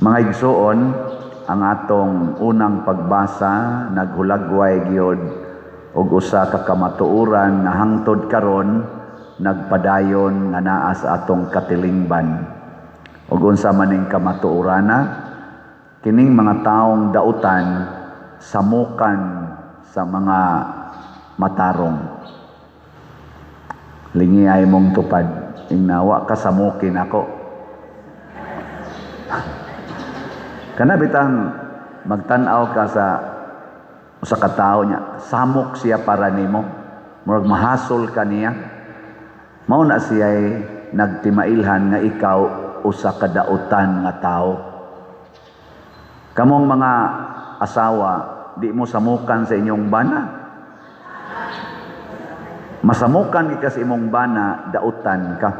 Mga igsoon, ang atong unang pagbasa naghulagway gyud og usa ka kamatuoran nga hangtod karon nagpadayon nga naa sa atong katilingban. Ug unsa maning kamatuorana, kining mga taong dautan samukan sa mga matarong. Lingi ay mong tupad, ingnawa ka samukin ako. Kana bitang magtan-aw ka sa usa ka tawo niya, samok siya para nimo, murag mahasol ka niya. Mao na siya nagtimailhan nga ikaw usa ka dautan nga tawo. Kamong mga asawa, di mo samukan sa inyong bana. Masamukan ka sa imong bana, dautan ka.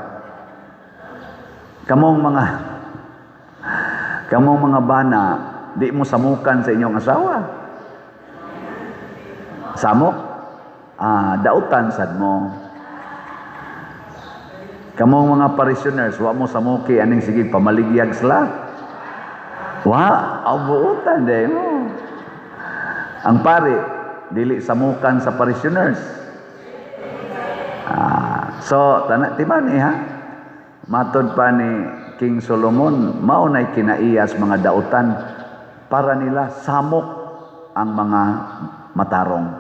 Kamong mga bana, di mo samukan sa inyong asawa. Samok? Dautan sad mo. Kamong mga parishioners, wa mo samuki aning sige pamaligyag sila. Wa, abuutan de mo. Ang pare, dili samukan sa parishioners. So, tiban ha? Matod pa ni King Solomon, maunay kinaiyas mga dautan para nila samok ang mga matarong.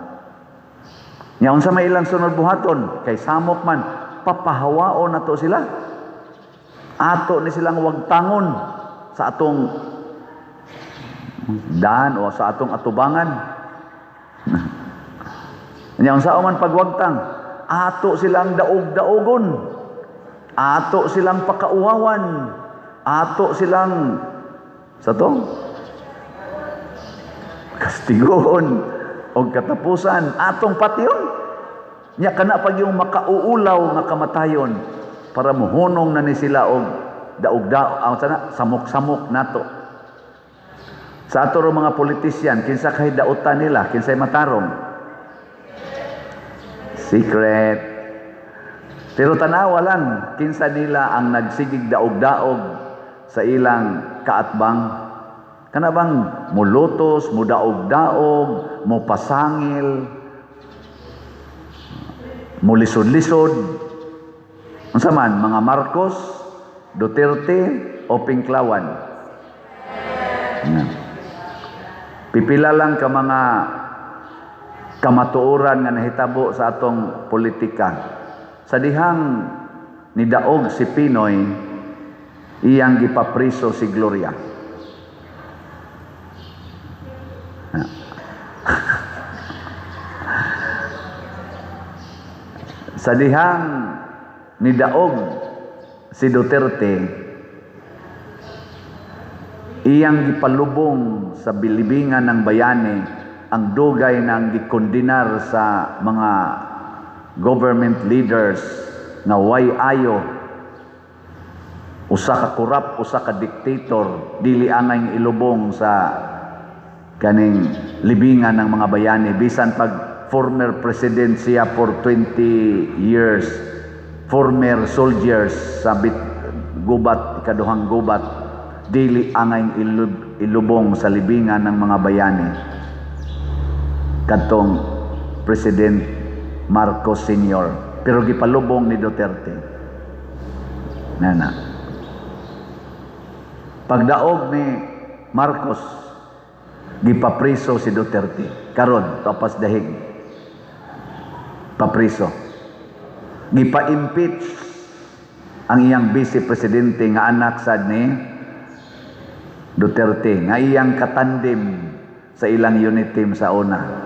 Nya unsa may ilang sunod buhaton kay samok man papahawaon nato sila. Ato ni silang wagtangon sa atong daan o sa atong atubangan. Nya unsa man pagwagtang, ato silang daog-daogon. Ato silang pakauwawan. Ato silang sa to kastigoon o katapusan. Atong patyon. Nya kana pag yung makauulaw nga kamatayon para muhunong na ni sila og daog-daog samok-samok nato. Sa ato ro mga politisyan, kinsa kay dautan nila, kinsay matarong. Secret. Pero tanawa lang, kinsa nila ang nagsigig daog-daog sa ilang kaatbang. Kana bang mulutos, mudaog-daog, mupasangil, mulisod-lisod. Unsa man, mga Marcos, Duterte, o Pinklawan. Pipila lang ka mga kamatuoran nga nahitabo sa atong politika. Sa dihang nidaog si Pinoy, iyang gipapriso si Gloria. Sa dihang nidaog si Duterte, iyang gipalubong sa bilibingan ng bayani ang dugay ng gikondinar sa mga government leaders na way ayo, usa ka korap, usa ka diktator, dili angay ilubong sa kaning libingan ng mga bayani. Bisan pag former president siya for 20 years, former soldiers sa gubat, ikaduhang gubat, dili angay ilubong sa libingan ng mga bayani. Kadtong President Marcos Sr. Pero gipalubong ni Duterte. Nana. Pagdaog ni Marcos, gipapriso si Duterte. Karon, tapas dahig. Papriso. Gipa-impeach ang iyang vice presidente nga anak sad ni Duterte, nga iyang katandim sa ilang unit team sa una.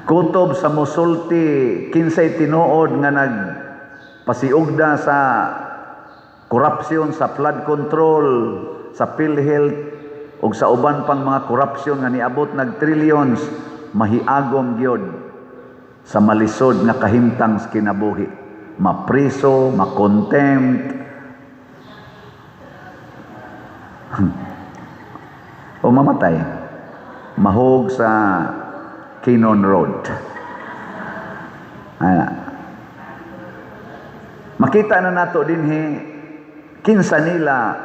Kutob sa musulti, kinsay tinuod nga nagpasiugda sa korupsyon, sa flood control, sa PhilHealth, ug sa uban pang mga korupsyon nga niabot nag-trillions, mahiagom gyud sa malisod nga kahimtang sa kinabuhi. Mapriso, makontempt, o mamatay. Mahog sa Kinon Road. Makita na nato din Kinsa nila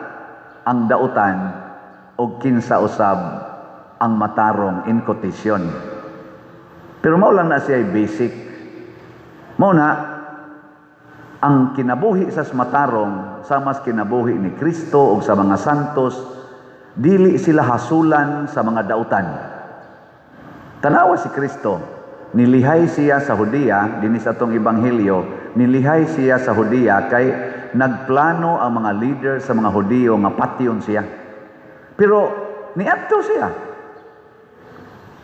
ang dautan o kinsa usab ang matarong in quotation. Pero mao lang na siya basic. Mao na ang kinabuhi sa matarong sama sa kinabuhi ni Kristo o sa mga santos, dili sila hasulan sa mga dautan. Tanawa si Kristo, nilihay siya sa Hudiya, dinis atong ebanghelyo, nilihay siya sa Hudiya kay nagplano ang mga leader sa mga Hudiyo nga patyon siya. Pero niadto siya.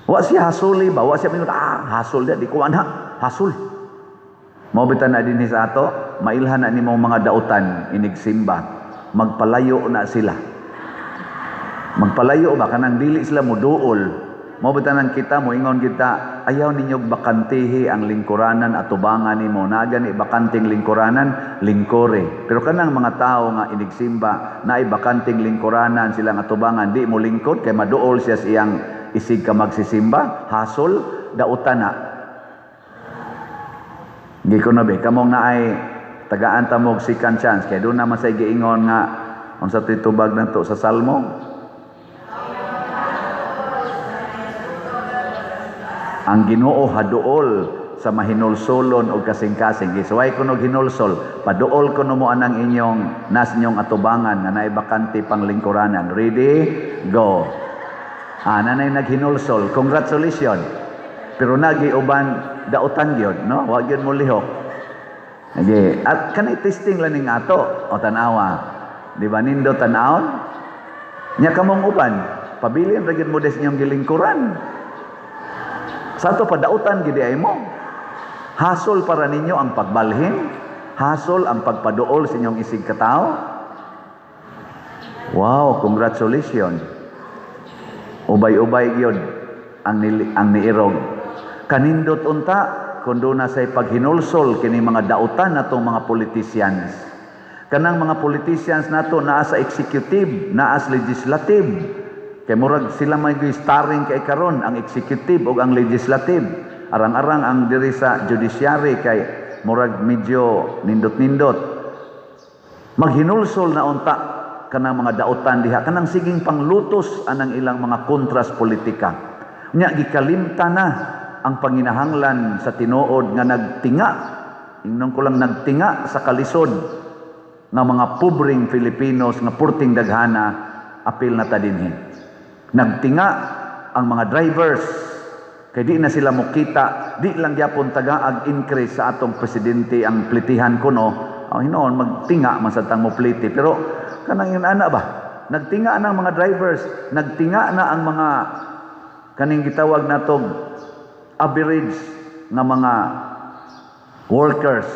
Wa siya hasuli ba? Wa siya mingon, hasul di ko ana, hasul. Mao bitan na dinhi sa ato, mailhan na nimo mga dautan inigsimba, magpalayo na sila. Magpalayo ba kanang dili sila moduol. Mao bitanan kita moingon kita, ayaw ninyo bakantihi ang lingkuranan at tubangan nimo. Na gani bakanting lingkuranan, lingkore. Pero kanang mga tao nga inigsimba na bakanting lingkuranan silang atubangan, di mo lingkod kay maduol siya siyang isig ka magsisimba, hasol, dautan na. Hindi ko na be, kamong naay tagaan tamog second chance kay doon naman sa giingon nga unsa titubag nato sa Salmo. Ang Ginoo haduol sa mahinulsolon o kasing-kasing. Isuway ko no hinulsol, paduol ko no mo anang inyong inyong atubangan nga naibakante pang lingkuranan. Ready? Go. Nanay naghinulsol. Congratulations. Pero nagiuban dautan gyud, no? Wa gyud mo lihok. Okay. At kanay testing lang ning ato o tanawa. Di ba nindo tanawon? Nya kamong uban, pabilin ra gyud mo des inyong gilingkuran. Sa ato padautan gid ay mo. Hasol para ninyo ang pagbalhin, hasol ang pagpaduol sa inyong isig katao. Wow, congratulations. Ubay-ubay gyud ang niirog. Kanindot unta kundo na say paghinulsol kini mga dautan natong mga politicians. Kanang mga politicians nato naa sa executive, naa sa legislative. Kay murag sila may starring kay karon ang executive ug ang legislative. Arang-arang ang diri sa judiciary kay murag medyo nindot-nindot. Maghinulsol na unta kanang mga dautan diha, kanang siging panglutos anang ilang mga kontras politika. Nya gikalimta na ang panginahanglan sa tinuod nga nagtinga, ingnon ko lang nagtinga sa kalisod nga mga pobreng Filipinos nga purting daghana apil na ta dinhi. Nagtinga ang mga drivers kay di na sila mukita, di lang gyapon tagaag increase sa atong presidente ang plitihan kuno. Hinoon magtinga man sa tang mo pliti, pero kanang yun ana ba? Nagtinga na ang mga drivers, nagtinga na ang mga kaning gitawag natong average nga mga workers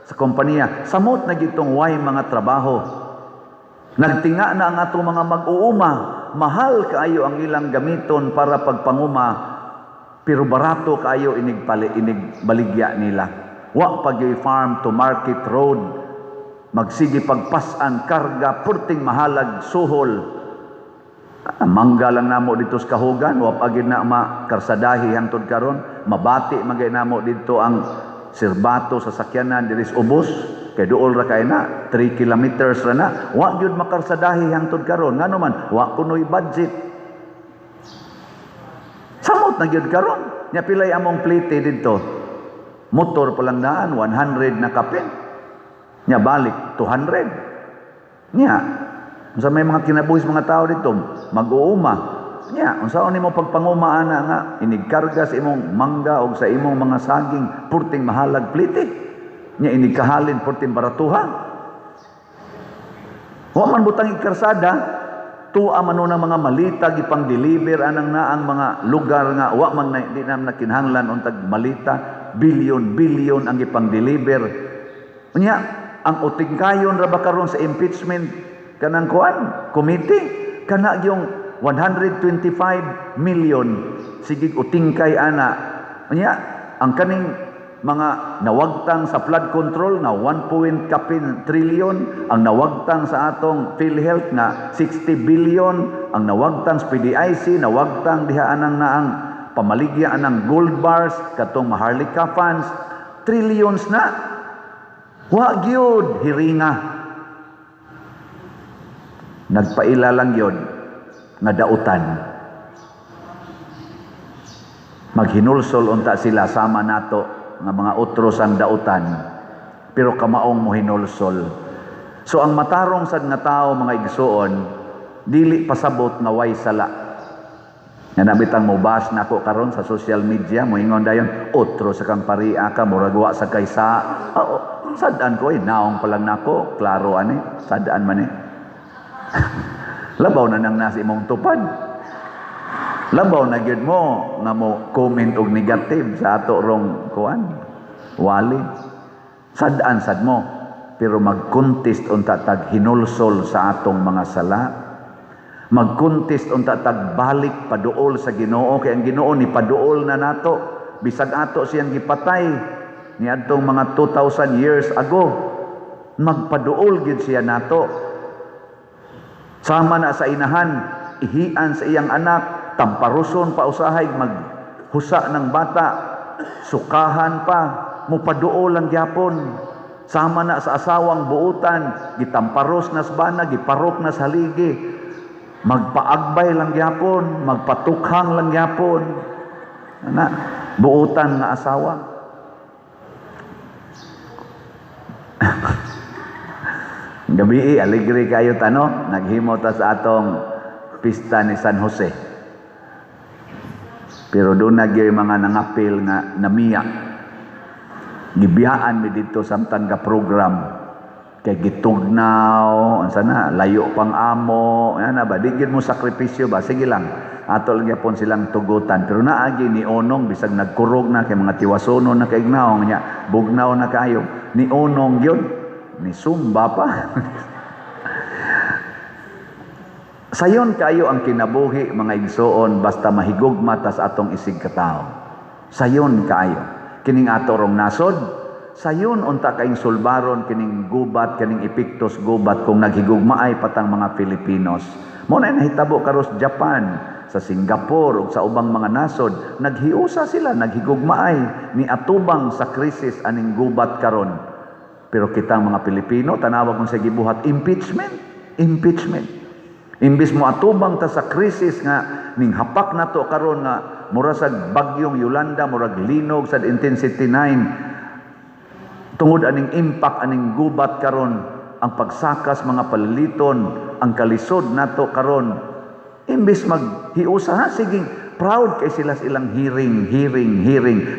sa kompanya. Samot na gitong way mga trabaho. Nagtinga na ang atong mga mag-uuma. Mahal kaayo ang ilang gamiton para pagpanguma, pero barato kaayo inigbaligya nila. Wa pagyoy farm to market road, magsige pagpasan karga purting mahalag suhol. Mangga lang namo dito sa kahugan, wa pagid na makarsadahi hangtod karon. Mabati magay namo dito ang sirbato sa sakyanan diri sa ubos. Kay duol ra kay na 3 kilometers ra na, wa gyud makarsadahi hangtod karon. Ngano man wa kunoy budget. Samot na gyud karon. Nya pilay among plite didto. Motor pa lang daan 100 na kapin. Nya balik 200. Nya unsa may mga kinabuhis mga tao dito mag-uuma. Nya unsaon nimo pagpanguma ana nga inigkarga sa imong mangga o sa imong mga saging purting mahalag plite. Nya inikahalin porting baratuha. Wa man butang ikarsada, tuwa man na mga malita gipang deliver anang na ang mga lugar nga wa man di na nakinahanglan untag malita, bilyon ang gipang deliver. Nya ang utingkayon ra ba karon sa impeachment kanang kuan committee kana yung 125 million sigig utingkay ana. Nya ang kaning mga nawagtang sa flood control nga 1 trillion, ang nawagtang sa atong PhilHealth nga 60 billion, ang nawagtang sa PDIC, nawagtang diha anang naang pamaligya anang gold bars, katong Maharlika funds, trillions na. Wa gyud hiringa. nagpaila lang yun nga dautan. Maghinulsol unta sila sama nato nga mga utros ang dautan, pero kamaong mo hinulsol. So ang matarong sad nga tao, mga igsuon, dili pasabot nga way sala. Nga nabitang mubas na ako karon sa social media, moingon dayon, utro sa kang paria ka, muragwa sa kaysa. Sadaan ko, naong pa lang nako, klaro ani, sadaan man eh. Labaw na nang nasi mong tupad. Labaw na gyud mo nga mo comment og negative sa ato rong kuan. Wali. Sadaan sad mo, pero mag-contest unta tag hinulsol sa atong mga sala. Mag-contest unta tag balik paduol sa Ginoo, kay ang Ginoo ni paduol na nato. Bisag ato siyang gipatay niadtong mga 2,000 years ago, magpaduol gid siya nato. Sama na sa inahan, ihian sa iyang anak, tamparuson pa usahay maghusa ng bata, sukahan pa, mupaduol ang gyapon. Sama na sa asawang buutan, gitamparos na sa bana, giparok na sa haligi, magpaagbay lang gyapon, magpatukhang lang gyapon. Ana, buutan nga asawa. Gabi aligre kayo tano, naghimo ta sa atong pista ni San Jose. Pero doon nagyay mga nangapil nga namiya. Gibiyaan mi dito samtang ka program. Kay gitugnaw, ansa na, layo pang amo, yan na ba, digid mo sakripisyo ba, sige lang. Ato lang yapon silang tugutan. Pero naagi ni Onong, bisag nagkurog na, kay mga tiwasono na kaignaw, niya, bugnaw na kayo. Ni Onong yun, ni Sumba pa. Sayon kayo ang kinabuhi, mga igsoon, basta mahigugma tas atong isig katao. Sayon kayo. Kining ato rong nasod, sayon unta kaing sulbaron, kining gubat, kining epiktos gubat, kung naghigugmaay patang mga Filipinos. Muna nahitabo karos Japan, sa Singapore, ug sa ubang mga nasod, naghiusa sila, naghigugmaay, ni atubang sa krisis aning gubat karon. Pero kitang mga Pilipino, tanawag kung sa gibuhat, impeachment. Imbis mo atubang ta sa krisis nga ning hapak nato karon nga mura sa bagyong Yolanda, murag linog sa intensity 9. Tungod aning impact aning gubat karon, ang pagsakas mga paliliton, ang kalisod nato karon. Imbis maghiusa ha, sige, proud kay sila ilang hearing.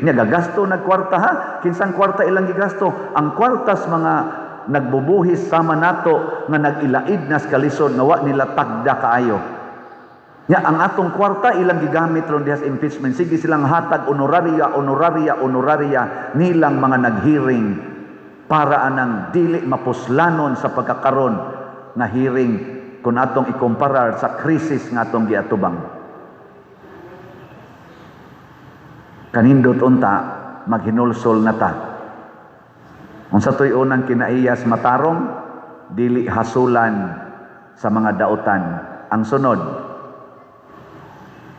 Nya gagasto nagkwarta ha, kinsang kwarta ilang gigasto? Ang kwartas mga nagbubuhis sama nato nga nagilaid nas kalisod nga wa nila tagda kaayo. Nya ang atong kwarta ilang gigamit ron dihas impeachment, sige silang hatag honoraria nilang mga naghearing para anang dili mapuslanon sa pagkakaron nga hearing kung atong ikomparar sa krisis nga atong giatubang. Kanindot unta maghinulsol na ta. Unsa toy unang kinaiyas matarong, dili hasulan sa mga dautan. Ang sunod,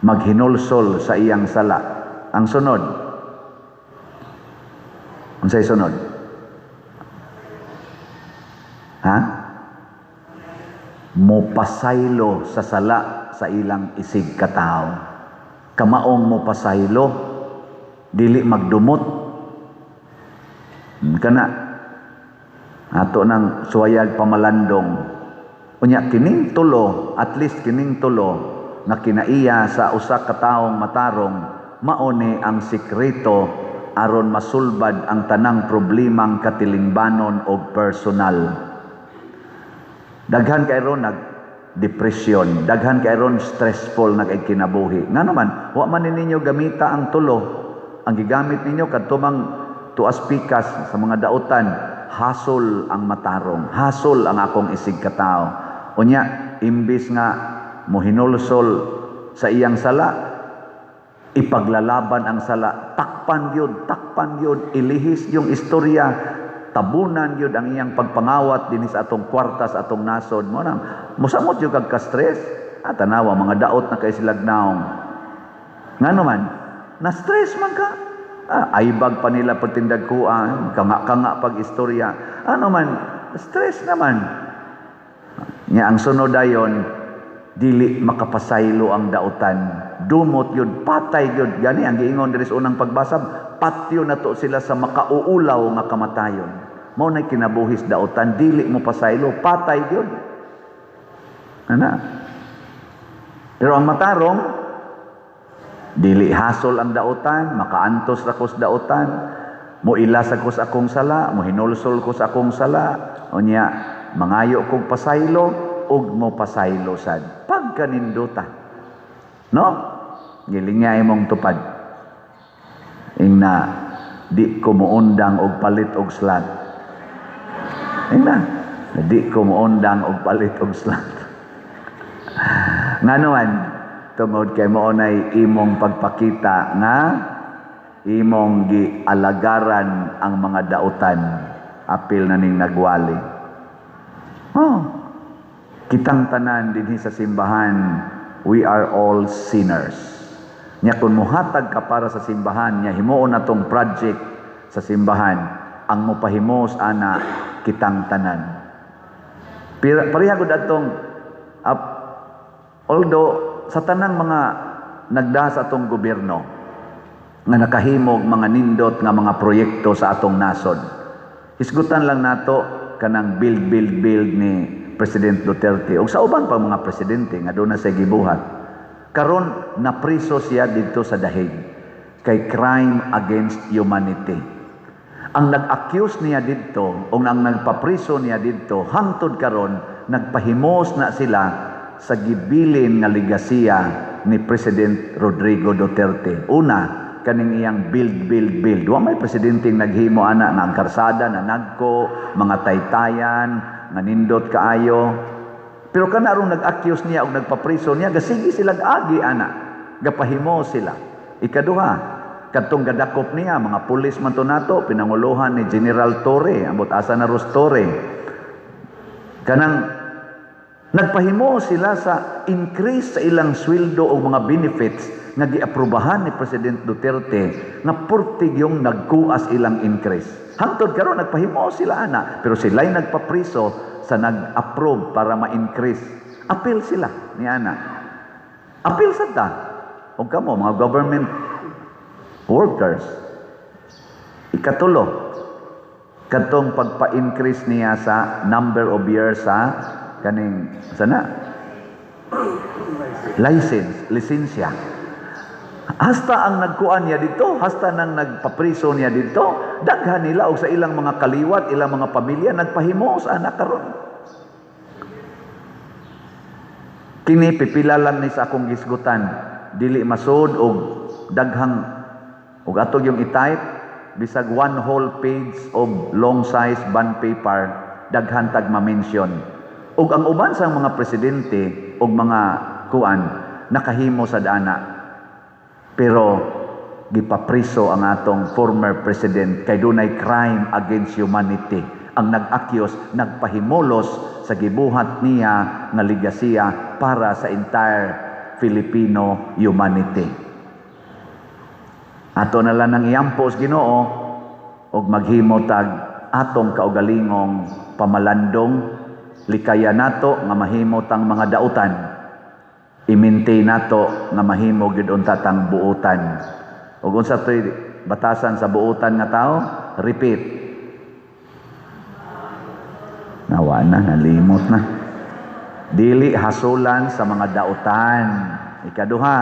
maghinulsol sa iyang sala. Ang sunod, unsay sunod? Ha? Mopasaylo sa sala sa ilang isig katao. Kamaong mopasaylo, dili magdumot. Kana ato nang suwayag pamalandong. Unya kining tulo, at least kining tulo na kinaiya sa usa ka taong matarong, mauni ang sikreto aron masulbad ang tanang problemang katilingbanon o personal. Daghan kay ron depression, daghan kay ron stressful na kay kinabuhi. Nga naman, wa man ninyo gamita ang tulo. Ang gigamit ninyo kadtumang tuas pikas sa mga dautan, hasol ang matarong, hasol ang akong isig katao. Unya, imbis nga mohinulsol sa iyang sala, ipaglalaban ang sala, takpan yun, ilihis yung istorya, tabunan yun ang iyang pagpangawat dinis atong kwartas, atong nasod. Musamot yung kagka-stress, at tanawa, mga daot na kay silagnaong. Nga naman, na-stress man ka. Aybag pa nila pertindag kuan, kanga pag istorya. Ano man, stress naman. Nya ang sunod dayon, dili makapasaylo ang dautan. Dumot yun, patay yun. Gani ang giingon diri sa unang pagbasa, patyo na to sila sa makauulaw nga kamatayon. Mao na kinabuhis dautan, dili mo pasaylo, patay yun. Ana. Pero ang matarong, dili hasol ang dautan, makaantos ra ko sa dautan, mo ilas ako sa akong sala, mo hinulsol ko sa akong sala, unya mangayo kong pasaylo, ug mo pasaylo sad. Pagkaninduta. No? Gilingay mong tupad. Ingna, di ko muundang og palit og slat. Ingna, di ko muundang og palit og slat. Nganuan, tungod kay moonay imong pagpakita nga imong gialagaran ang mga dautan, apil na ning nagwali. Kitang tanan dinhi sa simbahan, we are all sinners. Nya kung muhatag ka para sa simbahan, nya himuon natong project sa simbahan, ang mopahimos ana kitang tanan. Parehagod atong although sa tanang mga nagda sa atong gobyerno nga nakahimog mga nindot nga mga proyekto sa atong nasod. Hisgutan lang nato kanang build ni President Duterte o sa uban pa mga presidente nga doon na sa gibuhat. Karon napriso siya dito sa dahig kay crime against humanity. Ang nag-accuse niya dito o ang nagpapriso niya dito hangtod karon nagpahimos na sila sa gibilin nga ligasiya ni President Rodrigo Duterte. Una, kaning iyang build. Wa may presidenteng naghimo ana nga ang karsada na nagko, mga taytayan, nga nindot kaayo. Pero kanarong nag-accuse niya o nagpapriso niya, gasigi sila agi ana, gapahimo sila. Ikaduha, kadtong gadakop niya, mga pulis man to nato, pinanguluhan ni General Torre, ambot asa na Ros Torre. Kanang nagpahimo sila sa increase sa ilang sweldo o mga benefits nga giaprubahan ni President Duterte na purtig yung nagkuas ilang increase. Hangtod karon nagpahimo sila ana, pero sila'y nagpapriso sa nag-approve para ma-increase. Appeal sila ni ana. Appeal sa ta. O kamo mga government workers. Ikatulo, katong pagpa-increase niya sa number of years sa kaning sana lisensya. Hasta ang nagkuan niya dito, hasta nang nagpapriso niya dito, daghan nila og sa ilang mga kaliwat, ilang mga pamilya nagpahimo sa anak karon. Kini pipila lang ni sa akong gisgutan, dili masud og daghang og atog yung i-type bisag one whole page of long size bond paper, daghan tag ma-mention. Ug ang uban sa mga presidente ug mga kuan nakahimo sa dana. Pero gipapriso ang atong former president kay dunay crime against humanity. Ang nag-accuse, nagpahimulos sa gibuhat niya nga ligasiya para sa entire Filipino humanity. Ato na lang nang iyampos Ginoo og maghimo tag atong kaugalingong pamalandong likaya nato nga mahimo tang mga dautan. I-maintain nato nga mahimo gyud unta tang buutan. Ug unsa toy batasan sa buutan nga tao? Repeat. Nawa na, nalimot na. Dili hasulan sa mga dautan. Ikaduha,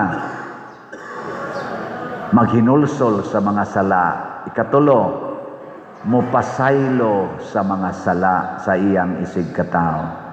maghinulsol sa mga sala. Ikatulo, mopasaylo sa mga sala sa iyang isig katao.